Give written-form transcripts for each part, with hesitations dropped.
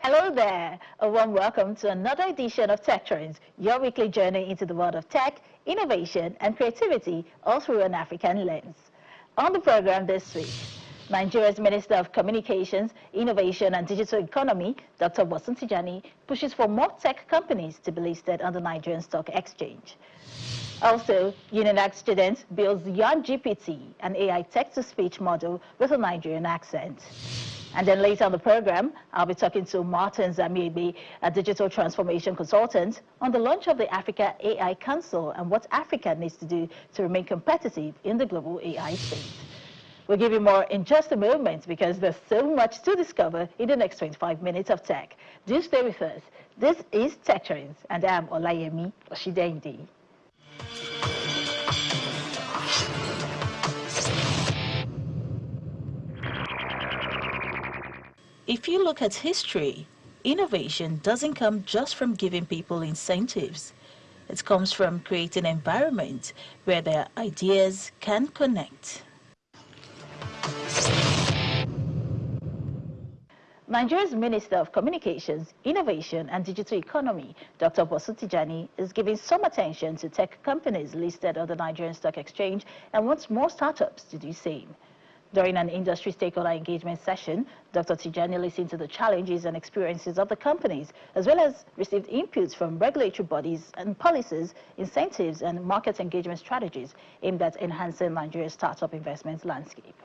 Hello there, a warm welcome to another edition of TechTrends, your weekly journey into the world of tech, innovation and creativity, all through an African lens. On the program this week, Nigeria's Minister of Communications, Innovation and Digital Economy, Dr. Bosun Tijani, pushes for more tech companies to be listed on the Nigerian Stock Exchange. Also, UNINAC students builds Yarn GPT, an AI text-to-speech model with a Nigerian accent. And then later on the program, I'll be talking to Martin Zamiebe, a digital transformation consultant, on the launch of the Africa AI Council and what Africa needs to do to remain competitive in the global AI space. We'll give you more in just a moment because there's so much to discover in the next 25 minutes of tech. Do stay with us. This is TechTrends, and I'm Olayemi Oshidende. If you look at history, innovation doesn't come just from giving people incentives. It comes from creating an environment where their ideas can connect. Nigeria's Minister of Communications, Innovation and Digital Economy, Dr. Bosun Tijani, is giving some attention to tech companies listed on the Nigerian Stock Exchange and wants more startups to do the same. During an industry stakeholder engagement session, Dr. Tijani listened to the challenges and experiences of the companies, as well as received inputs from regulatory bodies and policies, incentives, and market engagement strategies aimed at enhancing Nigeria's startup investment landscape.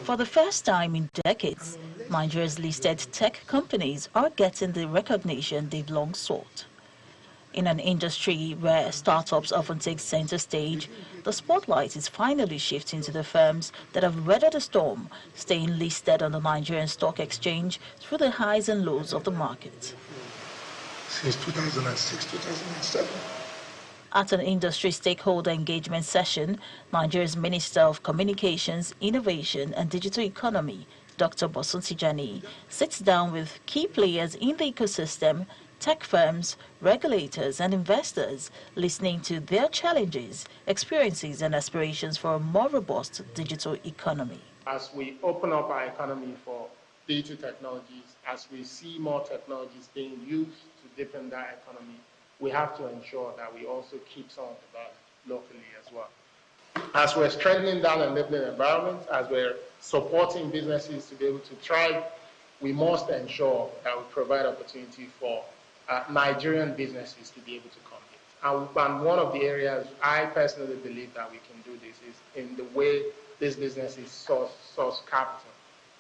For the first time in decades, Nigeria's listed tech companies are getting the recognition they've long sought. In an industry where startups often take center stage, the spotlight is finally shifting to the firms that have weathered the storm, staying listed on the Nigerian Stock Exchange through the highs and lows of the market. Since 2006, 2007. At an industry stakeholder engagement session, Nigeria's Minister of Communications, Innovation and Digital Economy, Dr. Bosun Tijani, sits down with key players in the ecosystem, tech firms, regulators and investors, listening to their challenges, experiences and aspirations for a more robust digital economy. As we open up our economy for digital technologies, as we see more technologies being used to deepen that economy, we have to ensure that we also keep some of the value locally as well. As we're strengthening that enabling environment, as we're supporting businesses to be able to thrive, we must ensure that we provide opportunity for Nigerian businesses to be able to compete. And one of the areas I personally believe that we can do this is in the way these businesses source capital,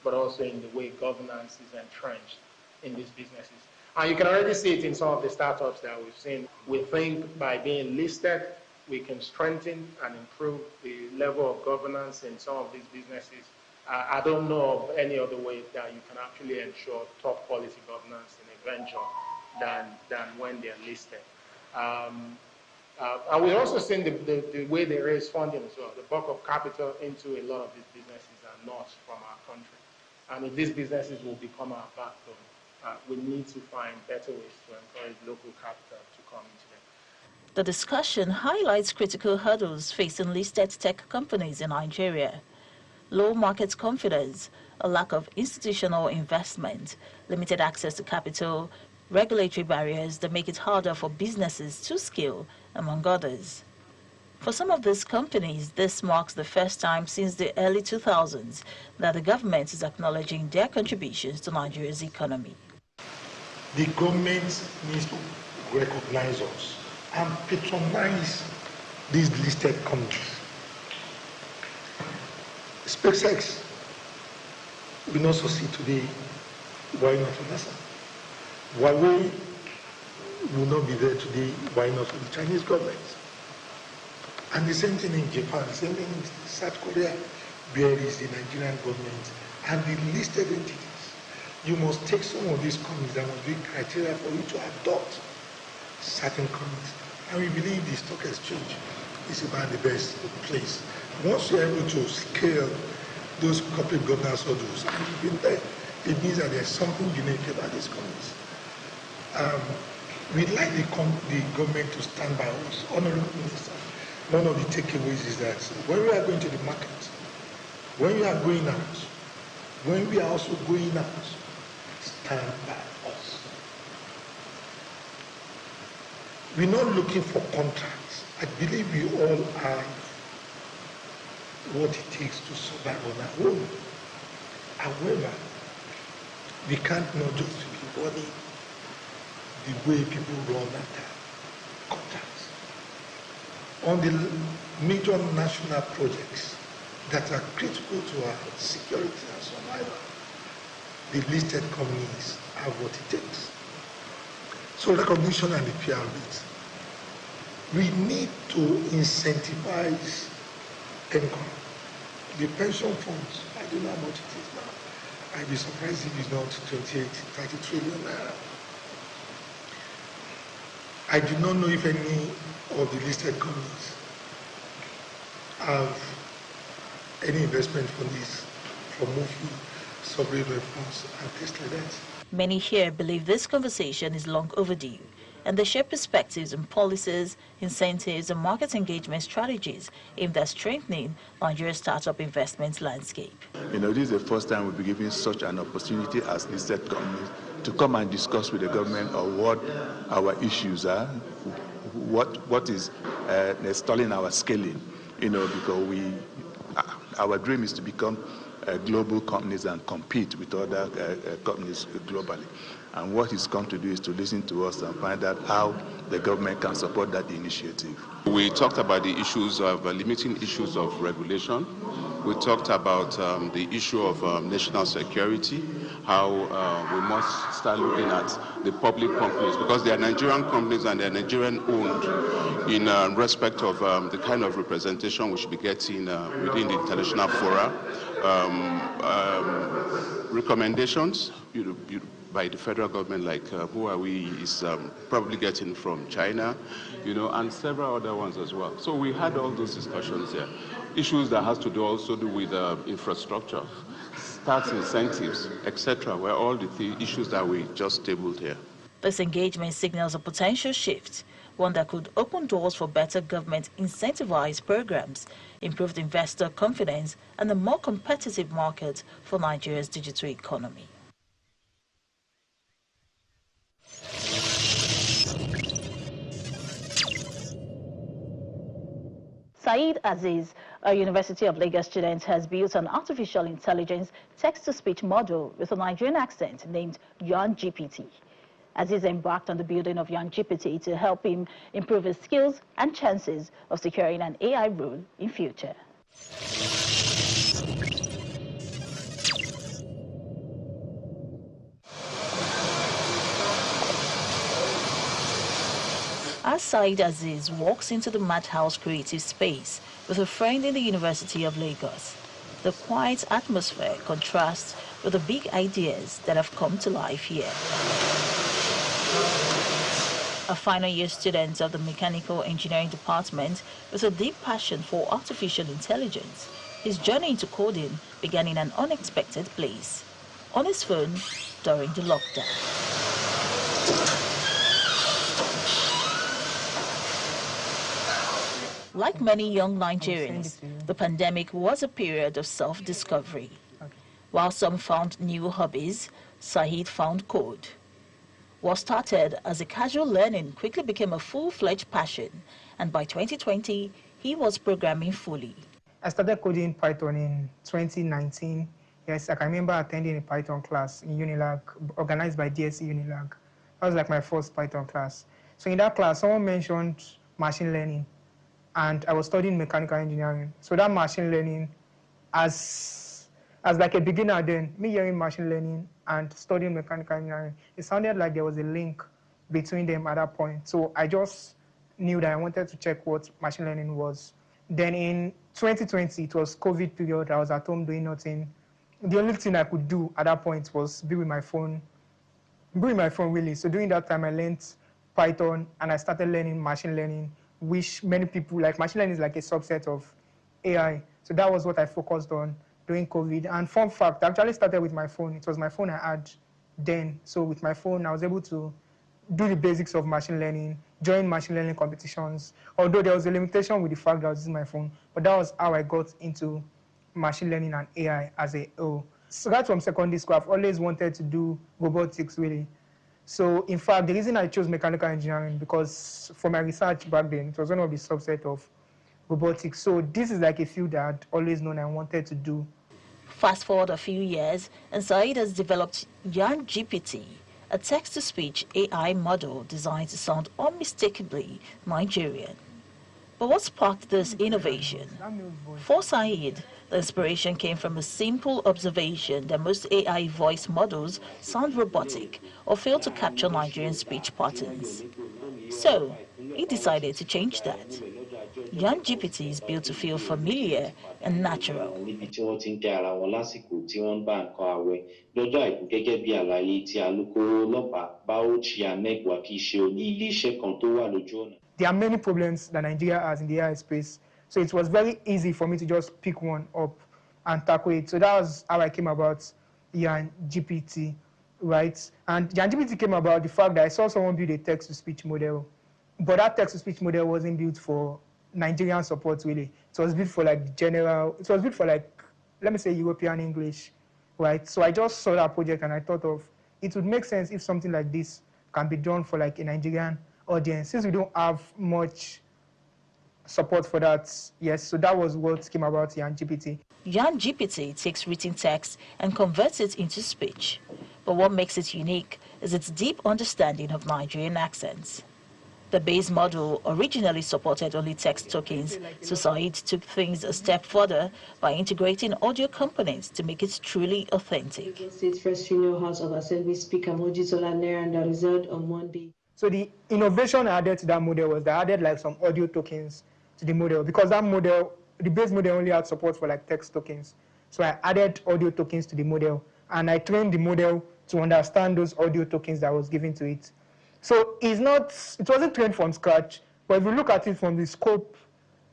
but also in the way governance is entrenched in these businesses. And you can already see it in some of the startups that we've seen. We think by being listed, we can strengthen and improve the level of governance in some of these businesses. I don't know of any other way that you can actually ensure top quality governance in a venture than when they're listed. And we've also seen the way they raise funding as well. The bulk of capital into a lot of these businesses are not from our country. And if these businesses will become our backbone, we need to find better ways to encourage local capital to come into them. The discussion highlights critical hurdles facing listed tech companies in Nigeria. Low market confidence, a lack of institutional investment, limited access to capital, regulatory barriers that make it harder for businesses to scale, among others. For some of these companies, this marks the first time since the early 2000s that the government is acknowledging their contributions to Nigeria's economy. The government needs to recognize us and patronize these listed countries. SpaceX will not succeed today. Why not for NASA? Huawei will not be there today. Why not for the Chinese government? And the same thing in Japan, the same thing in South Korea, where is the Nigerian government and the listed entities. You must take some of these companies that must be criteria for you to adopt certain companies. And we believe the stock exchange is about the best place. Once you're able to scale those corporate governance hurdles, and you've been there, it means that there's something unique about these companies. We'd like the government to stand by us. Honorable Minister, one of the takeaways is that when we are going to the market, when we are going out, when we are also going out, stand by us. We're not looking for contracts. I believe we all have what it takes to survive on our own. However, we can't not just be running the way people run under contracts. On the major national projects that are critical to our security and survival, the listed companies have what it takes. So recognition and the PR rate. We need to incentivize income. The pension funds, I don't know how much it is now. I'd be surprised if it's not 30 trillion naira. I do not know if any of the listed companies have any investment funds from movie, sovereign funds, and things like that. Many here believe this conversation is long overdue, and they share perspectives on policies, incentives, and market engagement strategies aimed at strengthening Nigeria's startup investment landscape. This is the first time we'll be given such an opportunity as listed companies to come and discuss with the government on what our issues are, what is stalling our scaling, because our dream is to become global companies and compete with other companies globally. And what he's come to do is to listen to us and find out how the government can support that initiative. We talked about the issues of limiting issues of regulation. We talked about the issue of national security, how we must start looking at the public companies, because they are Nigerian companies and they are Nigerian owned, in respect of the kind of representation we should be getting within the international fora. Recommendations by the federal government, like Huawei is probably getting from China, and several other ones as well. So we had all those discussions here. Issues that has to do also with infrastructure, tax incentives, etc., were all the issues that we just tabled here. This engagement signals a potential shift, one that could open doors for better government incentivized programs, improved investor confidence, and a more competitive market for Nigeria's digital economy. Saeed Aziz, a University of Lagos student, has built an artificial intelligence text-to-speech model with a Nigerian accent named Yuan GPT. Aziz embarked on the building of Yuan GPT to help him improve his skills and chances of securing an AI role in future. As Saeed Aziz walks into the Madhouse creative space with a friend in the University of Lagos, the quiet atmosphere contrasts with the big ideas that have come to life here. A final year student of the Mechanical Engineering Department with a deep passion for artificial intelligence, his journey into coding began in an unexpected place, on his phone during the lockdown. Like many young Nigerians, the pandemic was a period of self-discovery. While some found new hobbies, Saeed found code. What started as a casual learning quickly became a full-fledged passion, and by 2020, he was programming fully. I started coding Python in 2019. Yes, I can remember attending a Python class in Unilag, organized by DSC Unilag. That was like my first Python class. So in that class, someone mentioned machine learning, and I was studying mechanical engineering. So that machine learning, as like a beginner then, me hearing machine learning and studying mechanical engineering, it sounded like there was a link between them at that point. So I just knew that I wanted to check what machine learning was. Then in 2020, it was COVID period. I was at home doing nothing. The only thing I could do at that point was be with my phone really. So during that time, I learned Python and I started learning machine learning, which many people, like machine learning is like a subset of AI. So that was what I focused on during COVID. And fun fact, I actually started with my phone. It was my phone I had then. So with my phone, I was able to do the basics of machine learning, join machine learning competitions, although there was a limitation with the fact that I was using my phone, but that was how I got into machine learning and AI as a whole. So right from secondary school, I've always wanted to do robotics, really. So in fact, the reason I chose mechanical engineering, because for my research back then, it was one of the subset of robotics. So this is like a field that I'd always known I wanted to do. Fast forward a few years, and Saeed has developed Yarn GPT, a text-to-speech AI model designed to sound unmistakably Nigerian. But what sparked this innovation? For Saeed, the inspiration came from a simple observation that most AI voice models sound robotic or fail to capture Nigerian speech patterns. So, he decided to change that. Yarn GPT is built to feel familiar and natural. níbi tí wọ́n ti ń tẹ ara wọn lásìkò tí wọ́n ń bá nǹkan àwẹ̀ lọ́jọ́ àìkú gẹ́gẹ́ bí àlàyé tí alukoro ọlọ́pàá Bauchi Amegwa fi ṣe ní ilé-iṣẹ́ kan tó wà lójú ọ̀nà. There are many problems that Nigeria has in the AI space, so it was very easy for me to just pick one up and tackle it. So that was how I came about Yarn GPT, right? And Yarn GPT came about the fact that I saw someone build a text-to-speech model, but that text-to-speech model wasn't built for Nigerian support, really. It was built for like general, it was built for like, let me say European English, right? So I just saw that project and I thought of, it would make sense if something like this can be done for like a Nigerian audience, since we don't have much support for that. Yes, so that was what came about Yarn GPT. Yarn GPT takes written text and converts it into speech. But what makes it unique is its deep understanding of Nigerian accents. The base model originally supported only text tokens, so Saeed took things a step further by integrating audio components to make it truly authentic. State's first female House of Assembly Speaker Mojisola Neranda resigned on Monday. So the innovation I added to that model was that I added like some audio tokens to the model, because that model, the base model only had support for like text tokens. So I added audio tokens to the model, and I trained the model to understand those audio tokens that was given to it. So it wasn't trained from scratch, but if you look at it from the scope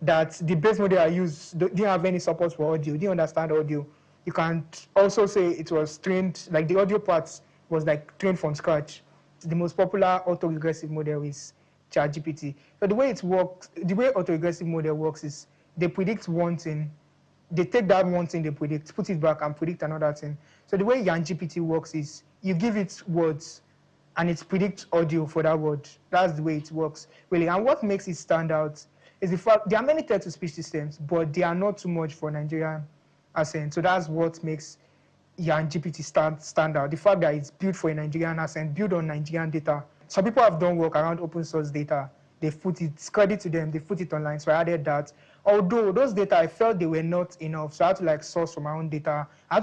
that the base model I used didn't have any support for audio, didn't understand audio, you can also say it was trained, like the audio parts was like trained from scratch. The most popular autoregressive model is ChatGPT. So the way it works, the way autoregressive model works is they predict one thing, they take that one thing they predict, put it back and predict another thing. So the way Yarn GPT works is you give it words and it predicts audio for that word. That's the way it works, really. And what makes it stand out is the fact there are many text-to-speech systems, but they are not too much for Nigerian accent. So that's what makes Yarn GPT stand out. The fact that it's built for a Nigerian accent, built on Nigerian data. Some people have done work around open source data. They've put it, credit to them, they put it online. So I added that. Although those data, I felt they were not enough. So I had to like source from my own data. I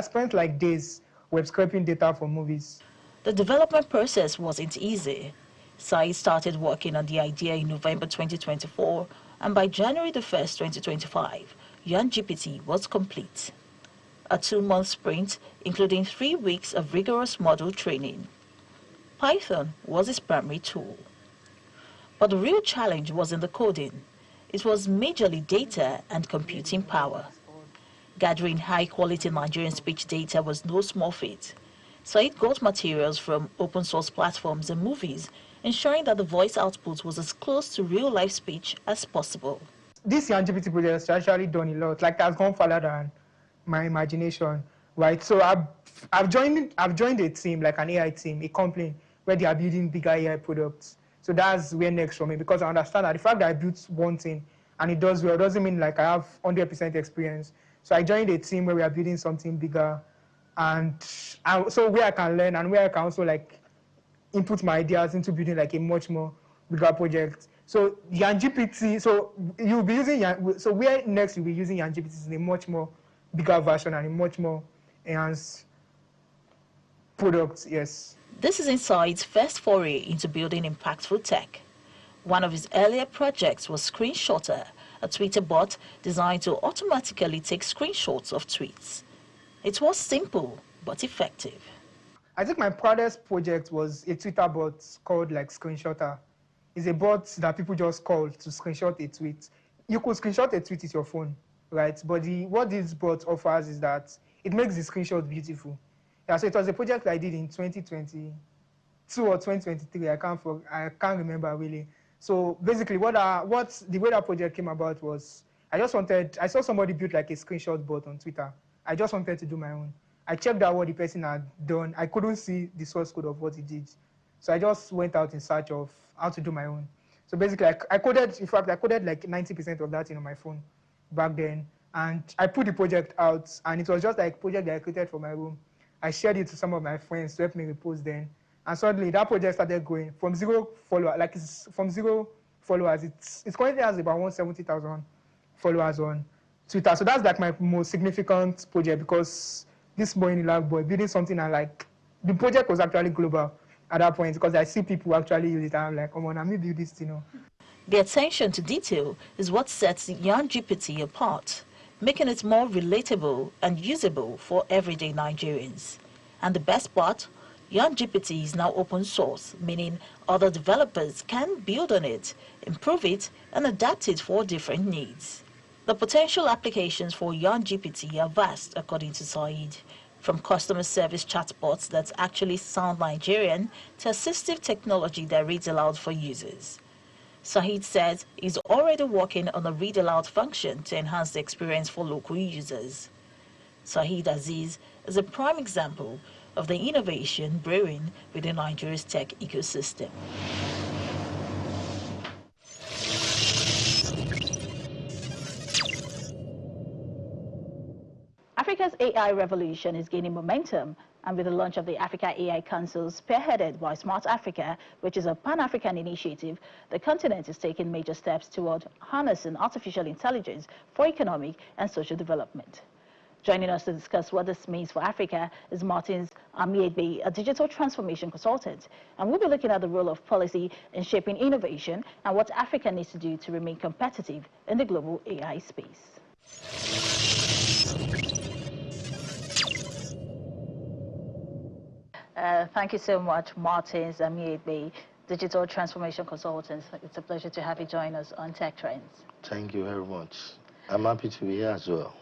spent like days web scraping data for movies. The development process wasn't easy. Saeed started working on the idea in November 2024, and by January the 1st, 2025, Yarn GPT was complete. A 2-month sprint, including 3 weeks of rigorous model training. Python was his primary tool. But the real challenge was in the coding. It was majorly data and computing power. Gathering high-quality Nigerian speech data was no small feat. Saeed got materials from open source platforms and movies, ensuring that the voice output was as close to real-life speech as possible. This Yarn GPT project has actually done a lot. Like, has gone further than my imagination, right? So I've joined a team, like an AI team, a company where they are building bigger AI products. So that's where next for me, because I understand that the fact that I built one thing and it does well doesn't mean like I have 100% experience. So I joined a team where we are building something bigger, and so where I can learn and where I can also like input my ideas into building like a much more bigger project. So Yarn GPT, so you'll be using so where next you'll be using Yarn GPT in a much more bigger version and a much more enhanced product, yes. This is Inside's first foray into building impactful tech. One of his earlier projects was Screenshotter, a Twitter bot designed to automatically take screenshots of tweets. It was simple but effective. I think my proudest project was a Twitter bot called like Screenshotter. It's a bot that people just call to screenshot a tweet. You could screenshot a tweet with your phone, right? But what this bot offers is that it makes the screenshot beautiful. Yeah, so it was a project I did in 2023, 2022 or 2023. I can't remember really. So basically, the way that project came about was I saw somebody build like a screenshot bot on Twitter. I just wanted to do my own. I checked out what the person had done. I couldn't see the source code of what he did. So I just went out in search of how to do my own. So basically, I coded like 90% of that on my phone back then. And I put the project out, and it was just like a project that I created for my room. I shared it to some of my friends to help me repost then. And suddenly that project started growing from zero followers. It currently has about 170,000 followers on Twitter. So that's like my most significant project, because this boy in the lab boy building something, and like the project was actually global at that point, because I see people actually use it, and I'm like, come on, I'm gonna build this thing, you know. The attention to detail is what sets Yarn GPT apart, making it more relatable and usable for everyday Nigerians. And the best part, Yarn GPT is now open source, meaning other developers can build on it, improve it, and adapt it for different needs. The potential applications for Yarn GPT are vast, according to Saeed, from customer service chatbots that actually sound Nigerian to assistive technology that reads aloud for users. Saeed says he's already working on a read aloud function to enhance the experience for local users. Saeed Aziz is a prime example of the innovation brewing within Nigeria's tech ecosystem. Africa's AI revolution is gaining momentum, and with the launch of the Africa AI Council spearheaded by Smart Africa, which is a Pan-African initiative, the continent is taking major steps toward harnessing artificial intelligence for economic and social development. Joining us to discuss what this means for Africa is Martins Amiegbe, a digital transformation consultant, and we'll be looking at the role of policy in shaping innovation and what Africa needs to do to remain competitive in the global AI space. Thank you so much, Martins Amiegbe, digital transformation consultant. It's a pleasure to have you join us on TechTrends. Thank you very much. I'm happy to be here as well.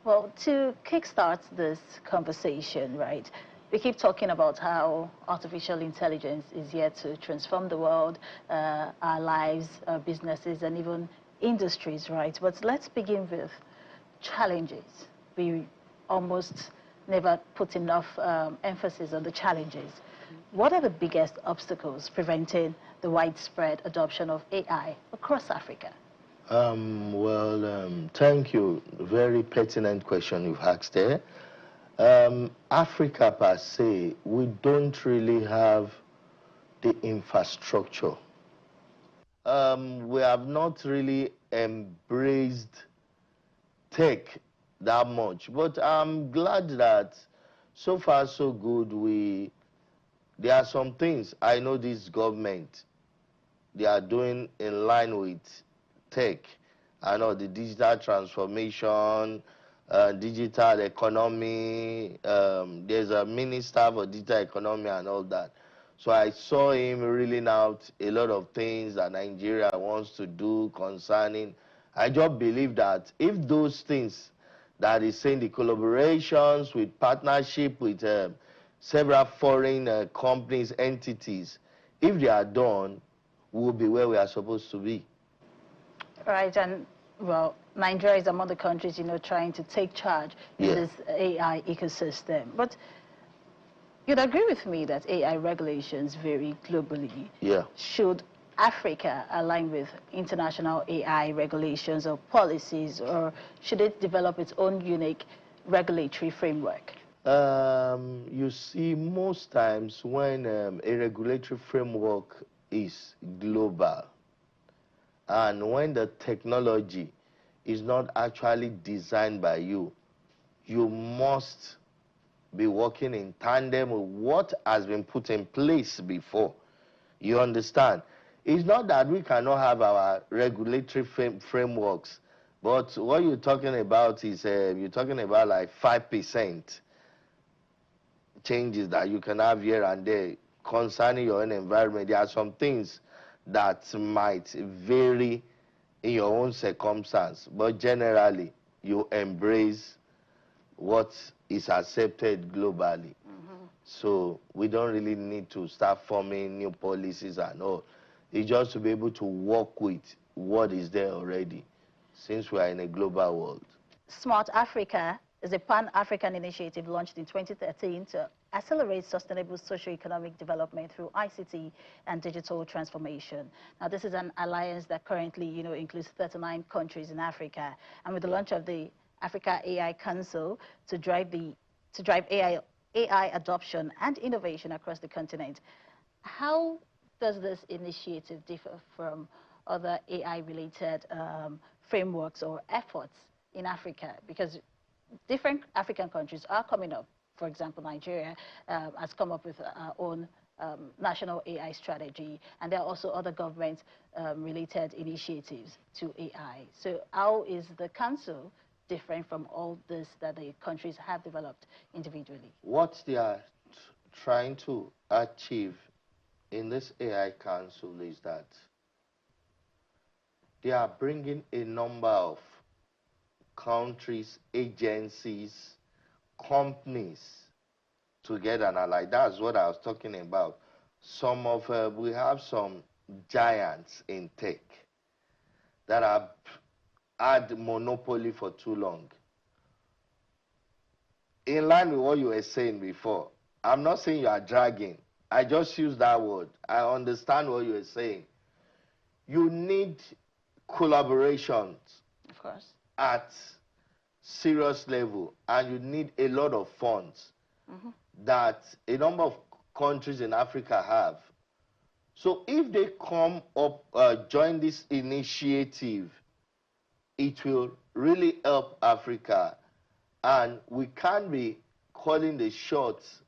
Well, to kickstart this conversation, right, we keep talking about how artificial intelligence is here to transform the world, our lives, our businesses, and even industries, right? But let's begin with challenges. We almost never put enough emphasis on the challenges. What are the biggest obstacles preventing the widespread adoption of AI across Africa? Thank you. Very pertinent question you've asked there. Africa per se, we don't really have the infrastructure. We have not really embraced tech that much, but I'm glad that so far so good. There are some things I know this government, they are doing in line with tech. I know the digital transformation, digital economy, there's a minister for digital economy and all that. So I saw him reeling out a lot of things that Nigeria wants to do concerning. I just believe that if those things that is saying, the collaborations with partnership with several foreign companies, entities, if they are done, we'll be where we are supposed to be. Right, and well, Nigeria is among the countries, trying to take charge in this AI ecosystem. But you'd agree with me that AI regulations vary globally. Yeah. Should Africa align with international AI regulations or policies, or should it develop its own unique regulatory framework? You see, most times when a regulatory framework is global, and when the technology is not actually designed by you, you must be working in tandem with what has been put in place before. You understand? It's not that we cannot have our regulatory frameworks, but what you're talking about is you're talking about like 5% changes that you can have here and there concerning your own environment. There are some things that might vary in your own circumstance, but generally you embrace what is accepted globally. So we don't really need to start forming new policies and all. It's just to be able to work with what is there already, since we are in a global world. Smart Africa is a pan-African initiative launched in 2013 to accelerate sustainable socio-economic development through ICT and digital transformation. Now, this is an alliance that currently, includes 39 countries in Africa, and with the launch of the Africa AI Council to drive AI adoption and innovation across the continent. How does this initiative differ from other AI-related frameworks or efforts in Africa? Because different African countries are coming up. For example, Nigeria has come up with our own national AI strategy, and there are also other government-related initiatives to AI. So how is the council different from all this that the countries have developed individually? What they are trying to achieve in this AI council is that they are bringing a number of countries, agencies, companies together. And like that's what I was talking about. We have some giants in tech that have had monopoly for too long. In line with what you were saying before, I'm not saying you are dragging. I just use that word. I understand what you were saying. You need collaborations, of course, at serious level, and you need a lot of funds that a number of countries in Africa have. So if they come up, join this initiative, it will really help Africa, and we can be calling the shots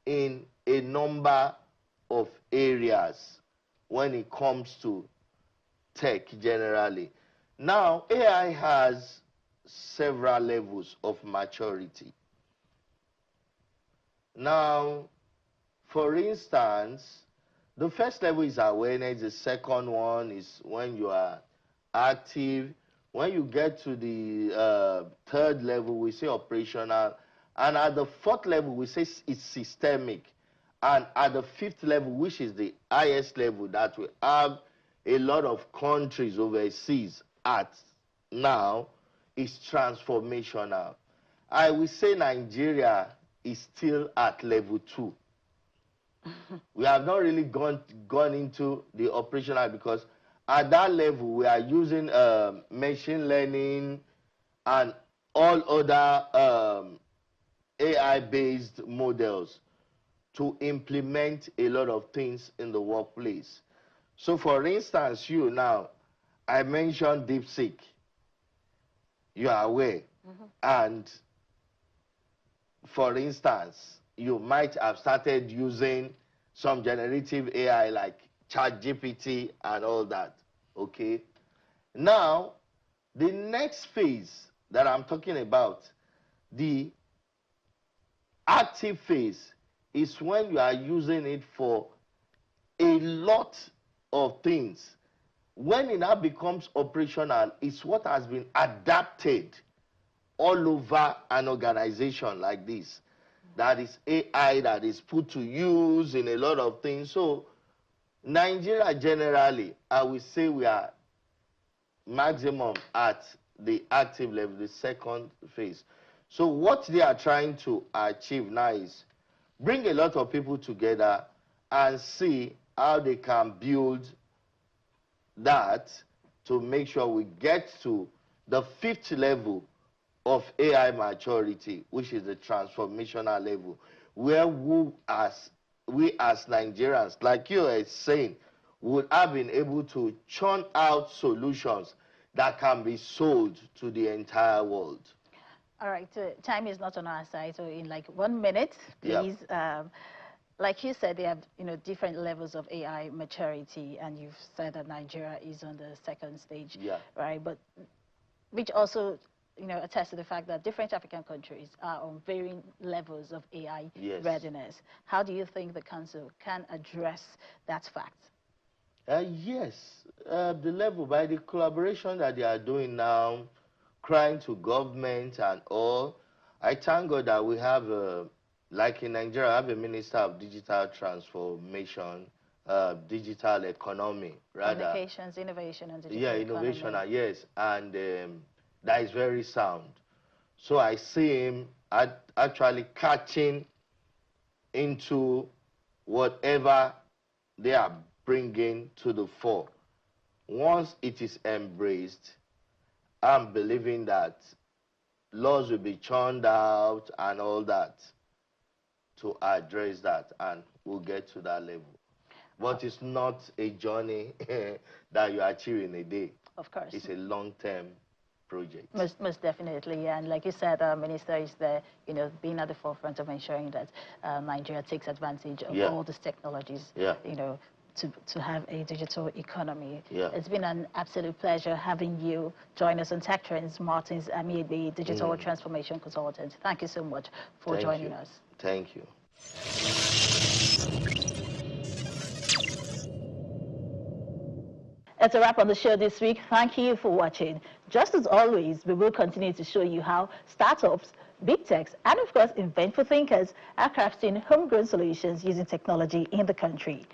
in a number of areas when it comes to tech generally. Now, AI has several levels of maturity. Now, for instance, the first level is awareness. The second one is when you are active. When you get to the third level, we say operational. And at the fourth level, we say it's systemic. And at the fifth level, which is the highest level that we have a lot of countries overseas at now, is transformational. I will say Nigeria is still at level 2. We have not really gone into the operational, because at that level we are using machine learning and all other AI-based models to implement a lot of things in the workplace. So for instance, I mentioned DeepSeek. You are aware. And for instance, you might have started using some generative AI like ChatGPT and all that, okay? Now, the next phase that I'm talking about, the active phase, is when you are using it for a lot of things. When it now becomes operational, it's what has been adapted all over an organization like this. That is AI that is put to use in a lot of things. So Nigeria generally, I will say we are maximum at the active level, the second phase. So what they are trying to achieve now is bring a lot of people together and see how they can build that to make sure we get to the fifth level of AI maturity, which is the transformational level, where we as Nigerians, like you are saying, would have been able to churn out solutions that can be sold to the entire world. All right, time is not on our side, so in like 1 minute, please. Yep. Like you said, they have different levels of AI maturity, and you've said that Nigeria is on the second stage, right? But which also attests to the fact that different African countries are on varying levels of AI readiness. How do you think the council can address that fact? Yes, the level, by the collaboration that they are doing now, crying to government and all, I thank God that we have like in Nigeria, I have a Minister of Digital Transformation, Digital Economy, rather. Communications, innovation, and digital Yeah, economy. innovation, yes, and that is very sound. So I see him actually catching into whatever they are bringing to the fore. Once it is embraced, I'm believing that laws will be churned out and all that to address that, and we'll get to that level. But it's not a journey that you achieve in a day. Of course. It's a long-term project. Most definitely, and like you said, Minister is there, being at the forefront of ensuring that Nigeria takes advantage of all these technologies, to have a digital economy. It's been an absolute pleasure having you join us on TechTrends. Martins Amiebe, Digital Transformation Consultant. Thank you so much for joining us. Thank you. That's a wrap on the show this week. Thank you for watching. Just as always, we will continue to show you how startups, big techs, and of course, inventful thinkers are crafting homegrown solutions using technology in the country.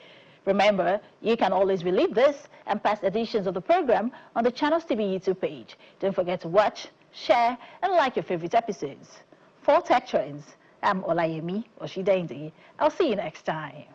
Remember, you can always relive this and past editions of the program on the Channels TV YouTube page. Don't forget to watch, share, and like your favorite episodes. For Tech Trends, I'm Olayemi Oshidende. I'll see you next time.